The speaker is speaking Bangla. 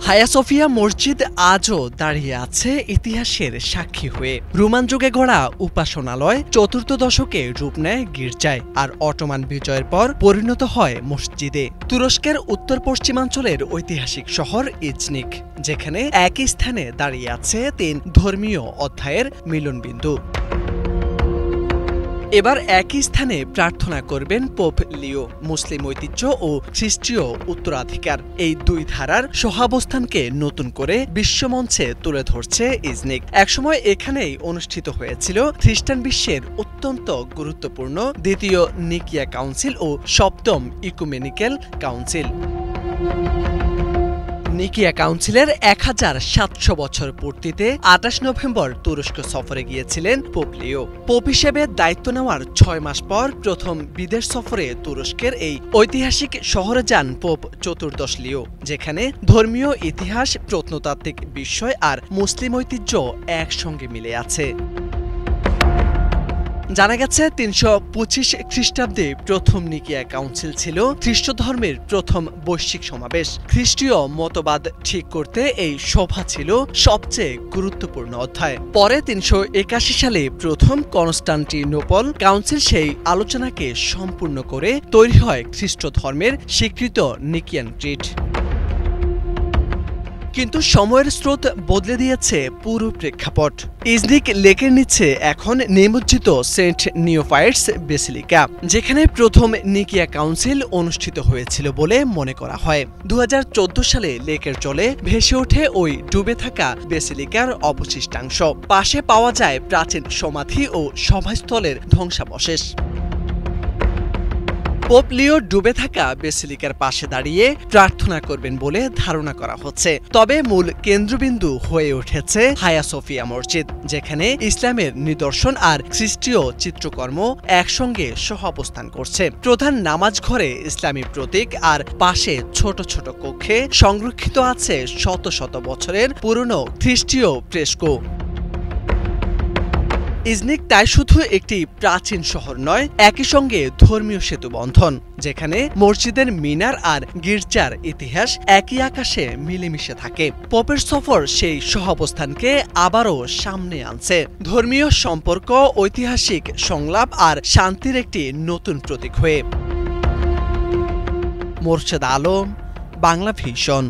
হায়া সোফিয়া মসজিদ আজও দাঁড়িয়ে আছে ইতিহাসের সাক্ষী হয়ে। রোমান যুগে গড়া উপাসনালয় চতুর্থ দশকে রূপ নেয় গির্জায়, আর অটোমান বিজয়ের পর পরিণত হয় মসজিদে। তুরস্কের উত্তর পশ্চিমাঞ্চলের ঐতিহাসিক শহর ইজনিক, যেখানে একই স্থানে দাঁড়িয়ে আছে তিন ধর্মীয় অধ্যায়ের মিলনবিন্দু। এবার একই স্থানে প্রার্থনা করবেন পোপ লিও। মুসলিম ঐতিহ্য ও খ্রিস্টীয় উত্তরাধিকার এই দুই ধারার সহাবস্থানকে নতুন করে বিশ্বমঞ্চে তুলে ধরছে ইজনিক। একসময় এখানেই অনুষ্ঠিত হয়েছিল খ্রিস্টান বিশ্বের অত্যন্ত গুরুত্বপূর্ণ দ্বিতীয় নিকিয়া কাউন্সিল ও সপ্তম ইকুমেনিক্যাল কাউন্সিল। নিকিয়া কাউন্সিলের 1700 বছর পূর্তিতে 28 নভেম্বর তুরস্ক সফরে গিয়েছিলেন পোপ লিও। পোপ হিসেবে দায়িত্ব নেওয়ার 6 মাস পর প্রথম বিদেশ সফরে তুরস্কের এই ঐতিহাসিক শহরে যান পোপ চতুর্দশ লিও, যেখানে ধর্মীয় ইতিহাস, প্রত্নতাত্ত্বিক বিষয় আর মুসলিম ঐতিহ্য একসঙ্গে মিলে আছে। জানা গেছে 325 খ্রিস্টাব্দে প্রথম নিকিয়া কাউন্সিল ছিল খ্রিস্ট ধর্মের প্রথম বৈশ্বিক সমাবেশ। খ্রিস্টীয় মতবাদ ঠিক করতে এই সভা ছিল সবচেয়ে গুরুত্বপূর্ণ অধ্যায়। পরে 381 সালে প্রথম কনস্টান্টিনোপল কাউন্সিল সেই আলোচনাকে সম্পূর্ণ করে তৈরি হয় খ্রিস্ট ধর্মের স্বীকৃত নিকিয়ান ক্রিড। কিন্তু সময়ের স্রোত বদলে দিয়েছে পুরো প্রেক্ষাপট। ইজনিক লেকের নিচে এখন নিমজ্জিত সেন্ট নিওফাইটস বেসিলিকা, যেখানে প্রথম নিকিয়া কাউন্সিল অনুষ্ঠিত হয়েছিল বলে মনে করা হয়। 2014 সালে লেকের জলে ভেসে ওঠে ওই ডুবে থাকা বেসিলিকার অবশিষ্টাংশ। পাশে পাওয়া যায় প্রাচীন সমাধি ও সভাস্থলের ধ্বংসাবশেষ। পোপ লিও ডুবে থাকা বেসিলিকার পাশে দাঁড়িয়ে প্রার্থনা করবেন বলে ধারণা করা হচ্ছে। তবে মূল কেন্দ্রবিন্দু হয়ে উঠেছে হায়া সোফিয়া মসজিদ, যেখানে ইসলামের নিদর্শন আর খ্রিস্টীয় চিত্রকর্ম একসঙ্গে সহাবস্থান করছে। প্রধান নামাজ ঘরে ইসলামী প্রতীক, আর পাশে ছোট ছোট কক্ষে সংরক্ষিত আছে শত শত বছরের পুরনো খ্রিস্টীয় ফ্রেস্কো। ইজনিক তাই শুধু একটি প্রাচীন শহর নয়, একই সঙ্গে ধর্মীয় সেতু বন্ধন, যেখানে মসজিদের মিনার আর গির্জার ইতিহাস একই আকাশে মিলেমিশে থাকে। পোপের সফর সেই সহাবস্থানকে আবারও সামনে আনছে। ধর্মীয় সম্পর্ক, ঐতিহাসিক সংলাপ আর শান্তির একটি নতুন প্রতীক হয়ে। মোর্শেদ আলম, বাংলা ভিশন।